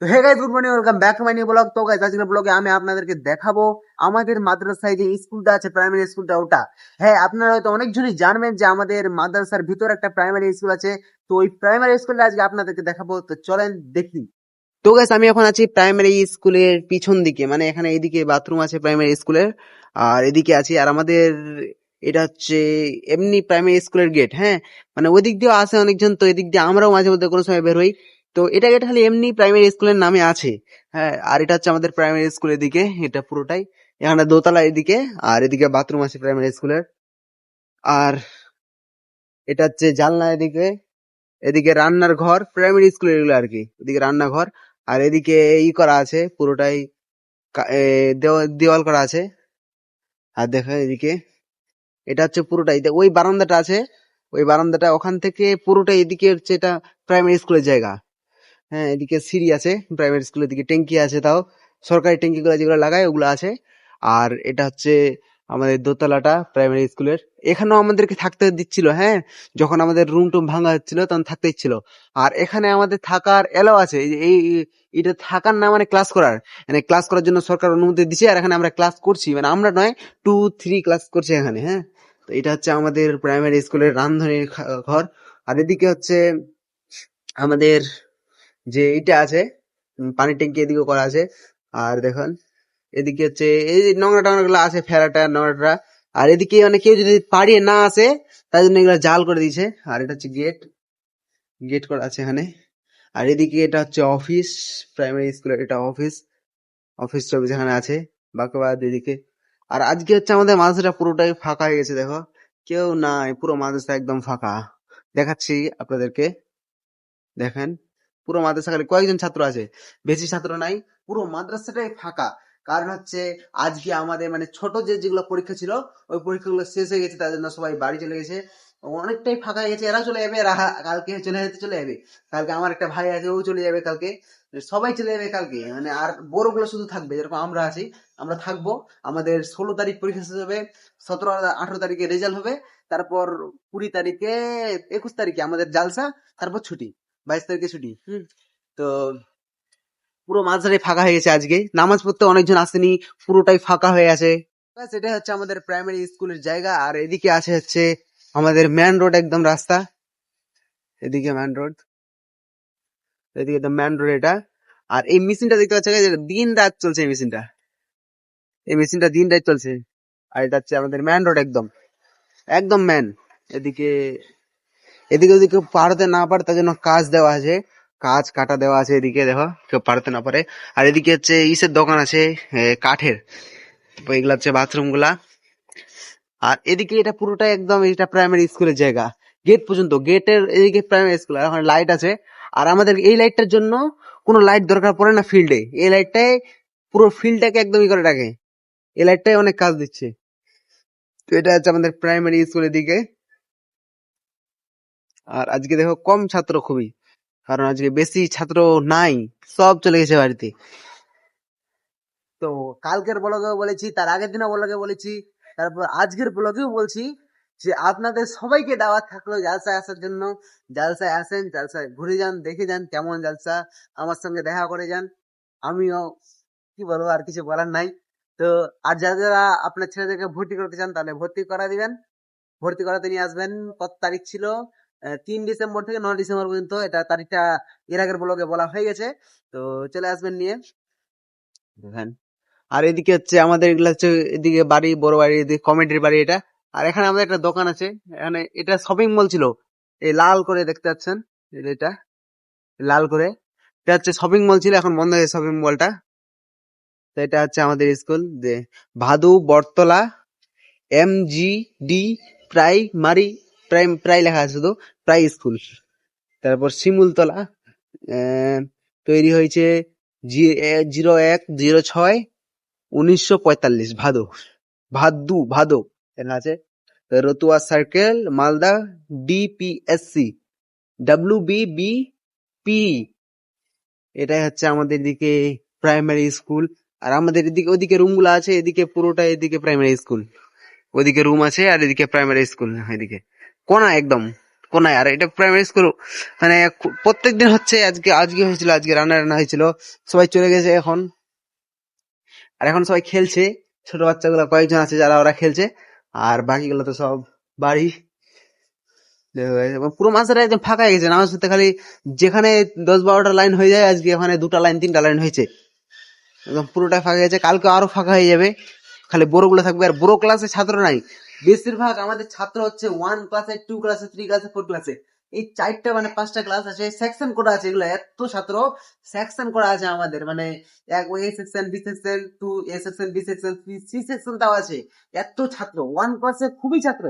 তো hey guys, good morning, welcome back to my new blog. তো guys, আজকের ব্লগে আমি আপনাদেরকে দেখাবো আমাদের মাদ্রাসায় যে স্কুলটা আছে, প্রাইমারি স্কুলটা, ওটা। হ্যাঁ, আপনারা হয়তো অনেকজনই জানবেন যে আমাদের মাদ্রাসার ভিতরে একটা প্রাইমারি স্কুল আছে। তো ওই প্রাইমারি স্কুলটা আজকে আপনাদেরকে দেখাবো, তো চলেন দেখি। তো গাইস, আমি এখন আছি প্রাইমারি স্কুলের পিছন দিকে, মানে এখানে এইদিকে বাথরুম আছে প্রাইমারি স্কুলের, আর এদিকে আছি। আর আমাদের এটা হচ্ছে এমনি প্রাইমারি স্কুলের গেট। হ্যাঁ, মানে ওই দিক দিয়েও আসে অনেকজন, তো এদিক দিয়ে আমরাও মাঝে মধ্যে কোনো সময় বের হই। তো এটা গেট খালি এমনি প্রাইমারি স্কুলের নামে আছে। হ্যাঁ, আর এটা হচ্ছে আমাদের প্রাইমারি স্কুলের দিকে, এটা পুরোটাই। এখানে দোতলা এদিকে, আর এদিকে বাথরুম আছে প্রাইমারি স্কুলের। আর এটা হচ্ছে জানলা এদিকে, এদিকে রান্নার ঘর, প্রাইমারি স্কুলের এগুলো আর কি। এদিকে রান্নাঘর, আর এদিকে করা আছে পুরোটাই, দেওয়াল করা আছে। আর দেখো এদিকে, এটা হচ্ছে পুরোটাই ওই বারান্দাটা আছে, ওই বারান্দাটা ওখান থেকে পুরোটাই এদিকে হচ্ছে এটা প্রাইমারি স্কুলের জায়গা। হ্যাঁ, এদিকে সিঁড়ি আছে প্রাইমারি স্কুলের দিকে, ট্যাঙ্কি আছে, তাও সরকারি ট্যাঙ্কি গুলো যেগুলো লাগায় ওগুলো আছে। আর এটা হচ্ছে আমাদের দোতলাটা প্রাইমারি স্কুলের। এখানেও আমাদেরকে থাকতে দিচ্ছিল। হ্যাঁ, যখন আমাদের রুম টুম ভাঙা হচ্ছিল তখন থাকতে দিচ্ছিল। আর এখানে আমাদের থাকার এলাও আছে, এটা থাকার না, মানে ক্লাস করার, মানে ক্লাস করার জন্য সরকার অনুমতি দিচ্ছে। আর এখানে আমরা ক্লাস করছি, মানে আমরা নয়, 2-3 ক্লাস করছি এখানে। হ্যাঁ, তো এটা হচ্ছে আমাদের প্রাইমারি স্কুলের রান্ধনের ঘর। আর এদিকে হচ্ছে আমাদের যে এইটা আছে, পানির ট্যাঙ্কি এদিকে করা আছে। আর দেখুন এদিকে হচ্ছে এই যে নোংরা টোংরা গুলো আছে, ফেরাটা নোংরাটা। আর এদিকে মানে কেউ যদি পাড়িয়ে না আসে, তার জন্য এগুলো জাল করে দিয়েছে। আর এটা হচ্ছে গেট, গেট করা আছে এখানে। আর এদিকে এটা হচ্ছে অফিস, প্রাইমারি স্কুলের এটা অফিস, অফিস টফিস এখানে আছে। বাকি এদিকে। আর আজকে হচ্ছে আমাদের মাদ্রাসাটা পুরোটাই ফাঁকা হয়ে গেছে, দেখো কেউ নাই, পুরো মাদ্রাসা একদম ফাঁকা। দেখাচ্ছি আপনাদেরকে, দেখেন পুরো মাদ্রাসা খালি কয়েকজন ছাত্র আছে, বেশি ছাত্র নাই, পুরো মাদ্রাসাটাই ফাঁকা। কারণ হচ্ছে আজকে আমাদের মানে ছোট যেগুলো পরীক্ষা ছিল, ওই পরীক্ষাগুলো শেষ হয়ে গেছে, তার জন্য সবাই বাড়ি চলে গেছে। অনেকটাই ফাঁকা হয়ে গেছে, এরা চলে যাবে, এরা কালকে চলে যাবে। কালকে আমার একটা ভাই আছে, ও চলে যাবে কালকে। সবাই চলে যাবে কালকে, মানে আর বড়গুলো শুধু থাকবে, যেরকম আমরা আছি, আমরা থাকবো। আমাদের 16 তারিখ পরীক্ষা শেষ হবে, 17-18 তারিখে রেজাল্ট হবে, তারপর 20 তারিখে, 21 তারিখে আমাদের জালসা, তারপর ছুটি, 22 তারিখে ছুটি। তো পুরো মাঝারে ফাঁকা হয়ে গেছে আজকে, নামাজ পড়তে অনেকজন আসেনি, পুরোটাই ফাঁকা হয়ে আছে। ব্যাস, এটাই হচ্ছে আমাদের প্রাইমারি স্কুলের জায়গা। আর এদিকে আছে হচ্ছে আমাদের মেন রোড, একদম রাস্তা, এদিকে মেন রোড, এদিকে তো মেন রোড এটা। আর এই মেশিনটা দেখতে পাচ্ছি, দিন রাত চলছে এই মেশিনটা, এই মেশিনটা দিন রাত চলছে। আর এটা হচ্ছে আমাদের মেন রোড, একদম একদম মেন। এদিকে, এদিকে ওদিকে পারতে না পারে তার জন্য কাজ দেওয়া আছে, কাজ কাটা দেওয়া আছে এদিকে, দেখো কেউ পারতে না পারে। আর এদিকে হচ্ছে ইসের দোকান আছে, কাঠের। তো এগুলা হচ্ছে বাথরুম গুলা। আর এদিকে এটা পুরোটাই একদম, এটা প্রাইমারি স্কুলের জায়গা, গেট পর্যন্ত, গেটের এদিকে প্রাইমারি স্কুল। আর ওখানে লাইট আছে। আর আমাদের এই লাইটটার জন্য কোনো লাইট দরকার পড়ে না ফিল্ডে, এই লাইটটাই পুরো ফিল্ডটাকে একদম করে রাখে, এই লাইটটাই অনেক কাজ দিচ্ছে। তো এটা হচ্ছে আমাদের প্রাইমারি স্কুলের দিকে। আর আজকে দেখো কম ছাত্র খুবই, কারণ আজকে বেশি ছাত্র নাই, সব চলে গেছে বাড়িতে। তো কালকের ব্লগেও বলেছি, তার আগের দিনও ব্লগে বলেছি, তারপর আজকের ব্লগেও বলছি যে আপনাদের সবাইকে দাওয়াত থাকলো জালসায় আসার জন্য। জালসায় আসেন, জালসায় ঘুরে যান, দেখে যান কেমন জালসা, আমার সঙ্গে দেখা করে যান। আমিও কি বলবো, আর কিছু বলার নাই। তো আর যারা যারা আপনার ছেলেদেরকে ভর্তি করতে চান, তাহলে ভর্তি করা দিবেন, ভর্তি করাতে নিয়ে আসবেন। কত তারিখ ছিল? 3 ডিসেম্বর থেকে 9 ডিসেম্বর পর্যন্ত, এটা তারিখটা এর আগের ব্লগে বলা হয়ে গেছে। তো চলে আসবেন নিয়ে, দেখেন। আর এদিকে হচ্ছে আমাদের এগুলা হচ্ছে, এদিকে বাড়ি, বড় বাড়ি, এদিকে কমেডির বাড়ি এটা। আর এখানে আমাদের একটা দোকান আছে, এখানে এটা শপিং মল ছিল, এই লাল করে দেখতে পাচ্ছেন, এটা লাল করে, এটা হচ্ছে শপিং মল ছিল, এখন বন্ধ হয়েছে শপিং মলটা। তো এটা হচ্ছে আমাদের স্কুল, যে ভাদু বটতলা MGD প্রাইমারি, প্রাই লেখা আছে শুধু, প্রাই স্কুল। তারপর শিমুলতলা, তৈরি হয়েছে 01/06/1945, ভাদু এখানে আছে। Ratua circle, Malda, DPSC WBBP। এটাই হচ্ছে আমাদের দিকে প্রাইমারি স্কুল। আর আমাদের এদিকে ওদিকে রুম গুলো আছে, এদিকে পুরোটা এদিকে প্রাইমারি স্কুল, ওদিকে রুম আছে, আর এদিকে প্রাইমারি স্কুল, এদিকে কোনা একদম কোনায়। আর এটা প্রাইমারি স্কুল মানে প্রত্যেক দিন হচ্ছে, আজকে হয়েছিল, আজকে রান্না হয়েছিল, সবাই চলে গেছে এখন। আর এখন সবাই খেলছে, ছোট বাচ্চাগুলো কয়েকজন আছে যারা ওরা খেলছে, আর বাকিগুলো তো সব বাড়ি। পুরো মাঝটা একদম ফাঁকা হয়ে গেছে, নামাজ পড়তে খালি যেখানে 10-12টা লাইন হয়ে যায়, আজকে ওখানে 2টা লাইন 3টা লাইন হয়েছে, একদম পুরোটা ফাঁকা হয়ে গেছে। কালকে আরো ফাঁকা হয়ে যাবে, খালি বড় গুলো থাকবে। আর বড় ক্লাসে ছাত্র নাই, বেশিরভাগ আমাদের ছাত্র হচ্ছে 1 ক্লাসে, 2 ক্লাসে, 3 ক্লাসে, 4 ক্লাসে, এই 4টা মানে 5টা ক্লাস আছে, সেকশন করা আছে। এগুলো এত ছাত্র সেকশন করা আছে আমাদের, মানে এক A section, B section, 2 A section, B section, C section তাও আছে। এত ছাত্র 1 ক্লাসে, খুবই ছাত্র,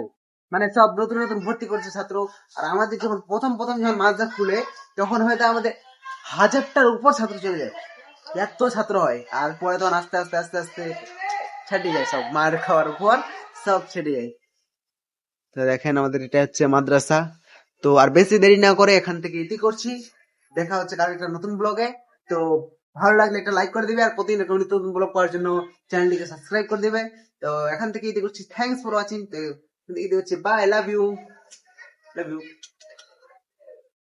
মানে সব নতুন নতুন ভর্তি করছে ছাত্র। আর আমাদের যখন প্রথম প্রথম যখন মাদ্রাসা খুলে, তখন হয়তো আমাদের 1000টার উপর ছাত্র চলে যায়, এত ছাত্র হয়। আর পরে তখন আস্তে আস্তে আস্তে আস্তে ছেটে যায়, সব মার খাওয়ার পর সব ছেটে যায়। তো দেখেন আমাদের এটা হচ্ছে মাদ্রাসা। তো আর বেশি দেরি না করে এখান থেকে ইতি করছি, দেখা হচ্ছে কালকে একটা নতুন ব্লগে। তো ভালো লাগলে একটা লাইক করে দিবে, আর প্রতিদিন একটা নতুন ব্লগ পাওয়ার জন্য চ্যানেলটিকে সাবস্ক্রাইব করে দিবে। তো এখান থেকে ইতি করছি, থ্যাংকস ফর ওয়াচিং। তো ইতি হচ্ছে, bye, love you, love you.